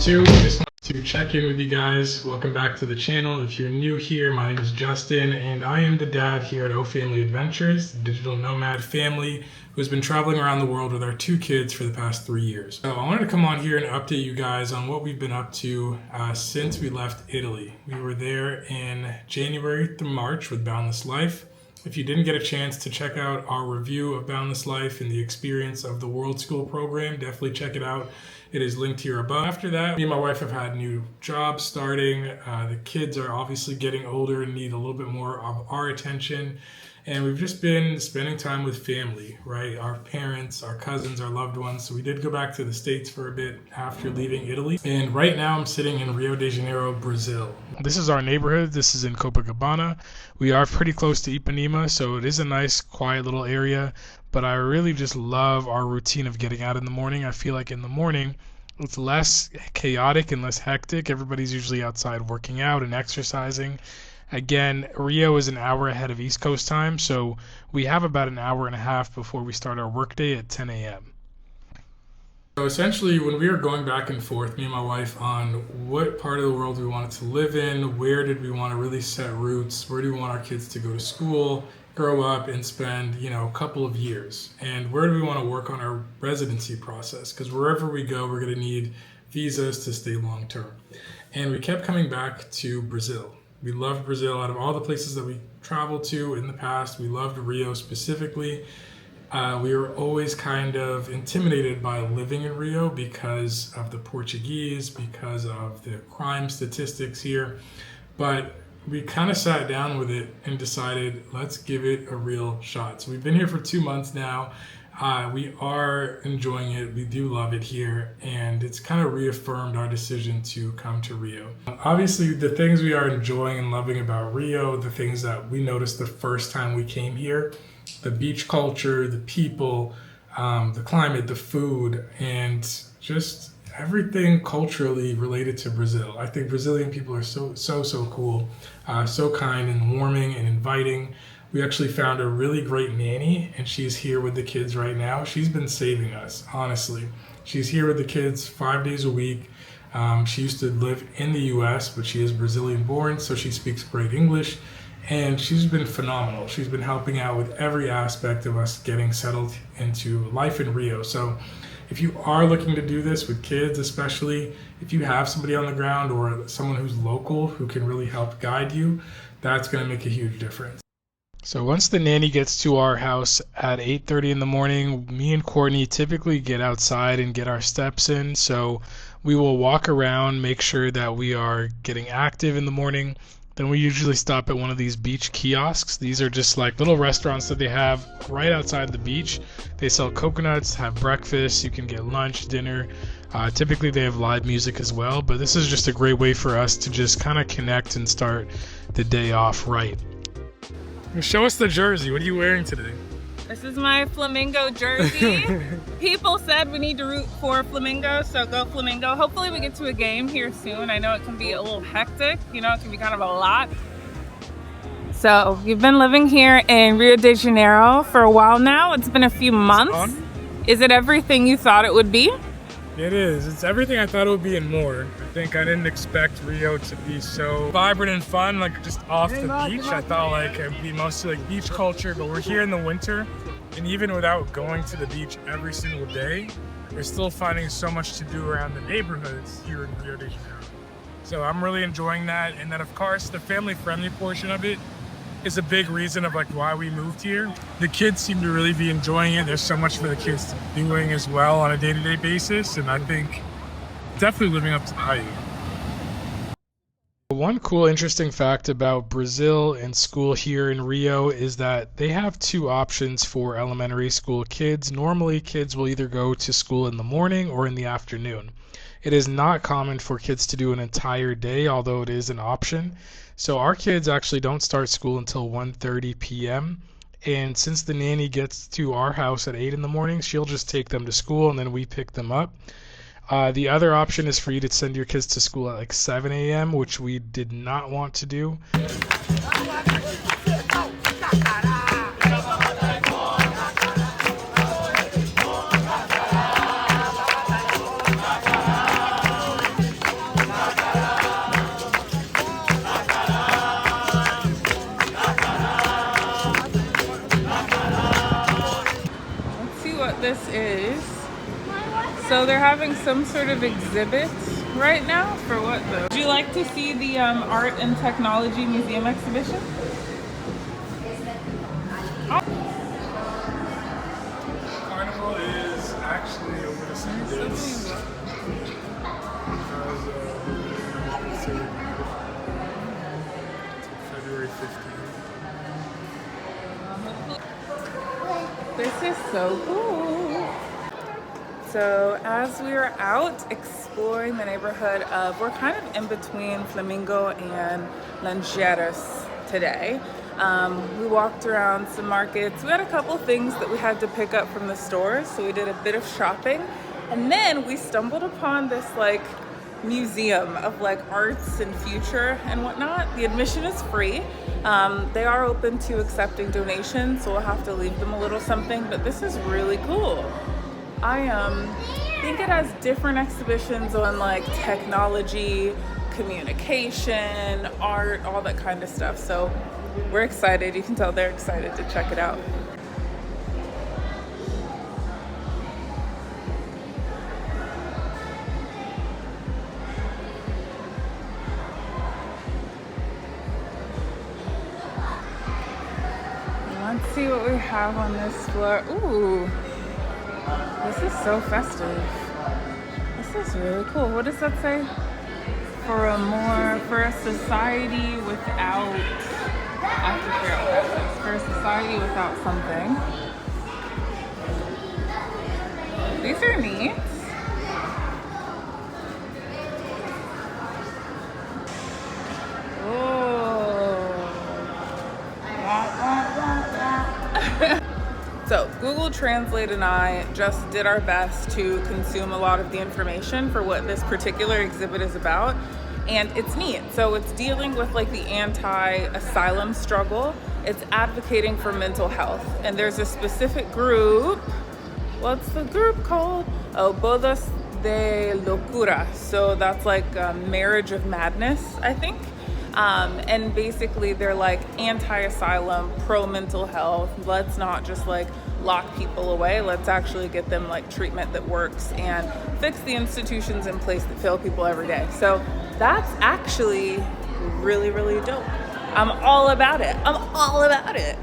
2. Just wanted to check in with you guys. Welcome back to the channel. If you're new here, my name is Justin, and I am the dad here at O Family Adventures, the digital nomad family who's been traveling around the world with our 2 kids for the past 3 years. So I wanted to come on here and update you guys on what we've been up to since we left Italy. We were there in January through March with Boundless Life. If you didn't get a chance to check out our review of Boundless Life and the experience of the World School program, definitely check it out. It is linked here above. After that, me and my wife have had new jobs starting. The kids are obviously getting older and need a little bit more of our attention. And we've just been spending time with family, right? Our parents, our cousins, our loved ones. So we did go back to the States for a bit after leaving Italy. And right now I'm sitting in Rio de Janeiro, Brazil. This is our neighborhood. This is in Copacabana. We are pretty close to Ipanema, so it is a nice, quiet little area. But I really just love our routine of getting out in the morning. I feel like in the morning, it's less chaotic and less hectic. Everybody's usually outside working out and exercising. Again, Rio is an hour ahead of East Coast time, so we have about an hour and a half before we start our workday at 10 a.m. So essentially, when we were going back and forth, me and my wife, on what part of the world we wanted to live in, where did we want to really set roots, where do we want our kids to go to school, grow up and spend, a couple of years, and where do we want to work on our residency process, because wherever we go, we're going to need visas to stay long term. And we kept coming back to Brazil. We loved Brazil. Out of all the places that we traveled to in the past, we loved Rio specifically. We were always kind of intimidated by living in Rio because of the Portuguese, because of the crime statistics here. But we kind of sat down with it and decided, let's give it a real shot. So we've been here for 2 months now. We are enjoying it. We do love it here, and it's kind of reaffirmed our decision to come to Rio. Obviously, the things we are enjoying and loving about Rio, the things that we noticed the first time we came here, the beach culture, the people, the climate, the food, and just everything culturally related to Brazil. I think Brazilian people are so cool, so kind and warming and inviting. We actually found a really great nanny, and she's here with the kids right now. She's been saving us, honestly. She's here with the kids 5 days a week. She used to live in the US, but she is Brazilian born, so she speaks great English, and she's been phenomenal. She's been helping out with every aspect of us getting settled into life in Rio. So if you are looking to do this with kids, especially if you have somebody on the ground or someone who's local who can really help guide you, that's going to make a huge difference. So once the nanny gets to our house at 8:30 in the morning, me and Courtney typically get outside and get our steps in. So we will walk around, make sure that we are getting active in the morning. Then we usually stop at one of these beach kiosks. These are just like little restaurants that they have right outside the beach. They sell coconuts, have breakfast, you can get lunch, dinner. Typically they have live music as well, but this is just a great way for us to just kind of connect and start the day off right. Show us the jersey. What are you wearing today? This is my Flamingo jersey. People said we need to root for Flamingo, so go Flamingo. Hopefully we get to a game here soon. I know it can be a little hectic, it can be kind of a lot. So you've been living here in Rio de Janeiro for a while now. It's been a few months. Is it everything you thought it would be? It is. It's everything I thought it would be and more. I think I didn't expect Rio to be so vibrant and fun, just off the beach. I thought it would be mostly beach culture, but we're here in the winter, and even without going to the beach every single day, we're still finding so much to do around the neighborhoods here in Rio de Janeiro. So I'm really enjoying that, and then of course the family-friendly portion of it is a big reason of why we moved here. The kids seem to really be enjoying it. There's so much for the kids to be doing as well on a day-to-day basis, and I think definitely living up to the hype. One cool, interesting fact about Brazil and school here in Rio is that they have 2 options for elementary school kids. Normally, kids will either go to school in the morning or in the afternoon. It is not common for kids to do an entire day, although it is an option. So our kids actually don't start school until 1:30 p.m. And since the nanny gets to our house at 8 in the morning, she'll just take them to school and then we pick them up. The other option is for you to send your kids to school at 7 a.m., which we did not want to do. So they're having some sort of exhibit right now. For what though? Would you like to see the Art and Technology Museum exhibition? Carnival is actually over the same days. February 15th. This is so cool. So as we were out exploring the neighborhood of, we're kind of in between Flamingo and Langeras today. We walked around some markets. We had a couple things that we had to pick up from the stores, so we did a bit of shopping. And then we stumbled upon this like museum of like arts and future and whatnot. The admission is free. They are open to accepting donations, so we'll have to leave them a little something, but this is really cool. I think it has different exhibitions on like technology, communication, art, all that kind of stuff. So we're excited. You can tell they're excited to check it out. Let's see what we have on this floor. Ooh, this is so festive. This is really cool. What does that say? For a society without, I have to figure out what that says. For a society without something. These are neat. So Google Translate and I just did our best to consume a lot of the information for what this particular exhibit is about, and it's neat. So it's dealing with like the anti-asylum struggle. It's advocating for mental health, and there's a specific group. What's the group called? Oh, Bodas de Locura. So that's like marriage of madness, I think. And basically they're like anti-asylum, pro-mental health. Let's not just like lock people away. Let's actually get them like treatment that works and fix the institutions in place that fail people every day. So that's actually really, really dope. I'm all about it. I'm all about it.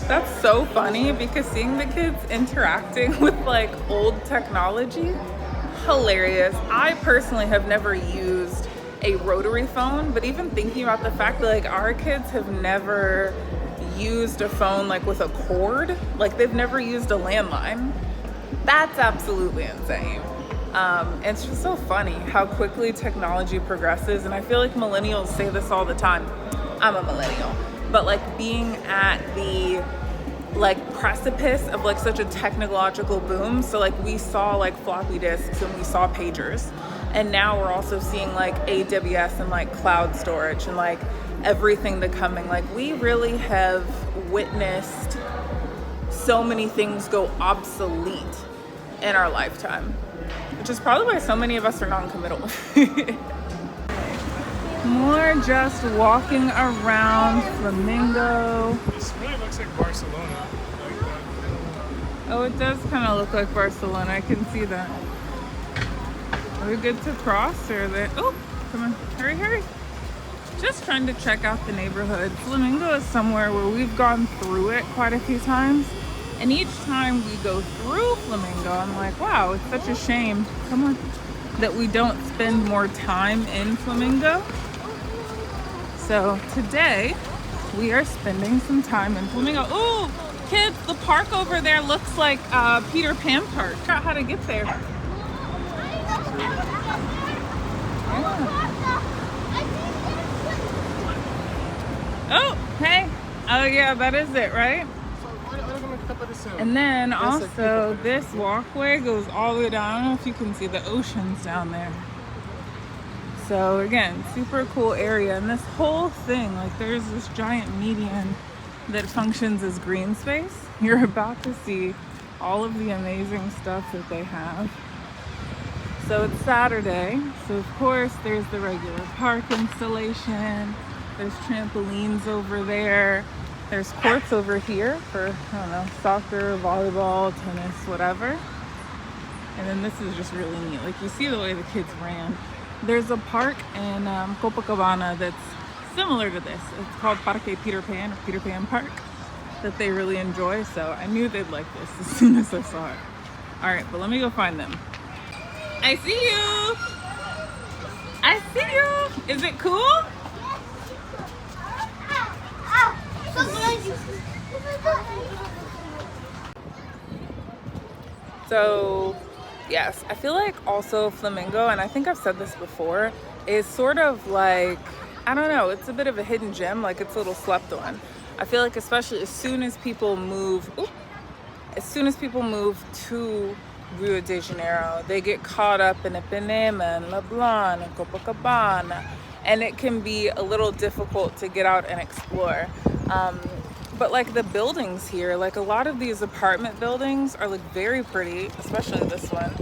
That's so funny because seeing the kids interacting with like old technology, hilarious. I personally have never used a rotary phone, but even thinking about the fact that like our kids have never used a phone like with a cord, like they've never used a landline. That's absolutely insane. It's just so funny how quickly technology progresses, and I feel like millennials say this all the time. I'm a millennial, but like being at the like precipice of like such a technological boom. So like we saw like floppy disks and we saw pagers, and now we're also seeing like AWS and like cloud storage and like everything becoming like, we really have witnessed so many things go obsolete in our lifetime, which is probably why so many of us are non-committal. More just walking around Flamingo. This really looks like Barcelona. Oh, it does kind of look like Barcelona. I can see that. Are we good to cross or there? Oh, come on, hurry, hurry. Just trying to check out the neighborhood. Flamingo is somewhere where we've gone through it quite a few times. And each time we go through Flamingo, I'm like, wow, it's such a shame, come on, that we don't spend more time in Flamingo. So today, we are spending some time in Flamingo. Oh, kids, the park over there looks like Peter Pan Park. Figure out how to get there. Yeah. Oh, hey. Oh yeah, that is it, right? And then also this walkway goes all the way down. I don't know if you can see the oceans down there. So again, super cool area. And this whole thing, like there's this giant median that functions as green space. You're about to see all of the amazing stuff that they have. So it's Saturday, so of course there's the regular park installation, there's trampolines over there, there's courts over here for, I don't know, soccer, volleyball, tennis, whatever. And then this is just really neat. Like you see the way the kids ran. There's a park in Copacabana that's similar to this. It's called Parque Peter Pan, or Peter Pan Park, that they really enjoy. So I knew they'd like this as soon as I saw it. All right, but let me go find them. I see you. I see you. Is it cool? So, yes, I feel like also Flamingo, and I think I've said this before, is sort of like, I don't know, it's a bit of a hidden gem, like it's a little slept on. I feel like especially as soon as people move to Rio de Janeiro, they get caught up in Ipanema and Leblon and Copacabana, and it can be a little difficult to get out and explore. But like the buildings here, like a lot of these apartment buildings are like very pretty, especially this one,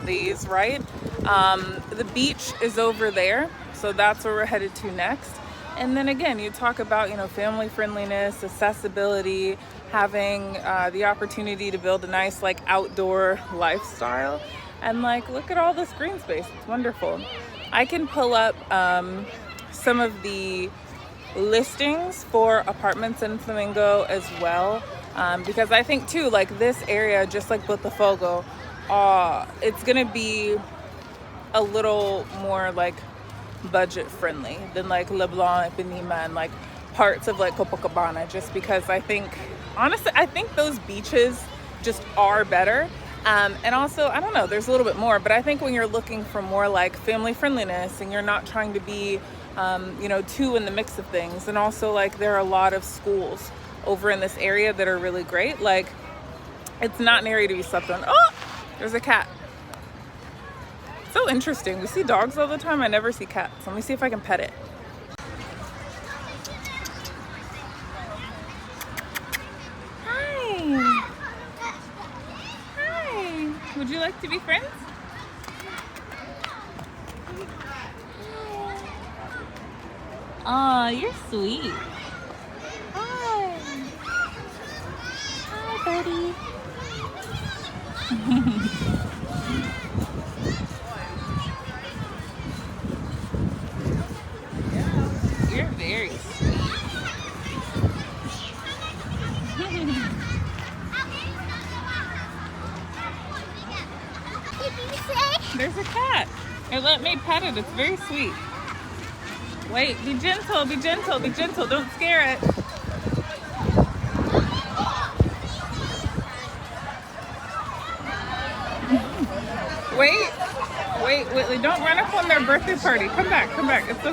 these, right? The beach is over there, so that's where we're headed to next. And then again, you talk about, you know, family friendliness, accessibility, having the opportunity to build a nice like outdoor lifestyle. And like, look at all this green space, it's wonderful. I can pull up some of the listings for apartments in Flamingo as well, because I think too, like this area, just like Botafogo, it's gonna be a little more like budget friendly than like Leblon, Ipanema, and like parts of like Copacabana, just because I think, honestly, I think those beaches just are better. And also, I don't know, there's a little bit more, but I think when you're looking for more like family friendliness and you're not trying to be, you know, too in the mix of things. And also like there are a lot of schools over in this area that are really great. Like it's not an area to be slept on. Oh, there's a cat. So interesting. We see dogs all the time. I never see cats. Let me see if I can pet it. Hi. Hi. Would you like to be friends? Oh, you're sweet. Hi. Hi, buddy. You're very sweet. There's a cat. It let me pet it. It's very sweet. Wait, be gentle, be gentle, be gentle. Don't scare it. Wait, don't run up on their birthday party. Come back. It's okay.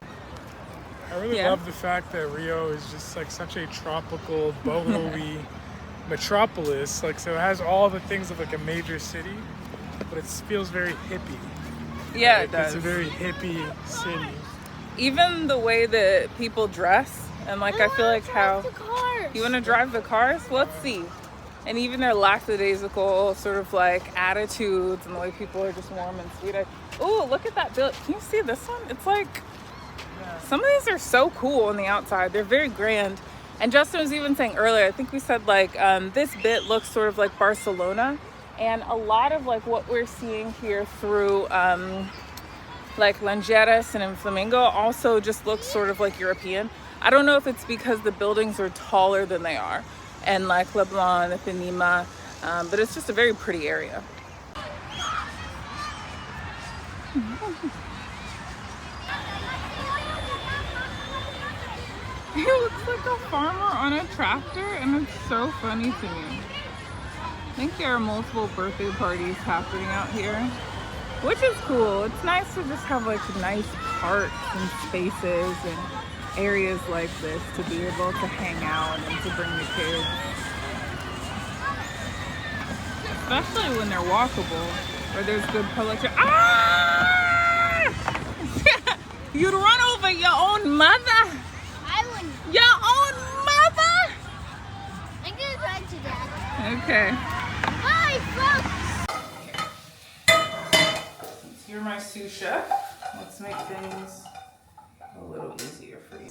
I really love the fact that Rio is just like such a tropical, boho-y metropolis. Like, so it has all the things of like a major city, but it feels very hippie. Yeah, like, it does. It's a very hippie city. Even the way that people dress, and like I feel like how you want to drive the cars. Well, let's see. And even their lackadaisical sort of like attitudes and the way people are just warm and sweet. Oh, look at that build. Can you see this one? It's like, some of these are so cool on the outside. They're very grand. And Justin was even saying earlier, I think we said like this bit looks sort of like Barcelona. And a lot of like what we're seeing here through like Langeras and in Flamingo also just looks sort of like European. I don't know if it's because the buildings are taller than they are, and like Leblon, Ipanema, but it's just a very pretty area. He looks like a farmer on a tractor, and it's so funny to me. I think there are multiple birthday parties happening out here, which is cool. It's nice to just have like nice parks and spaces and areas like this to be able to hang out and to bring the kids. Especially when they're walkable, or there's good public You'd run over your own mother? I wouldn't. Your own mother? I'm gonna run to Dad. Okay. Bye, folks. You're my sous chef. Let's make things a little easier for you.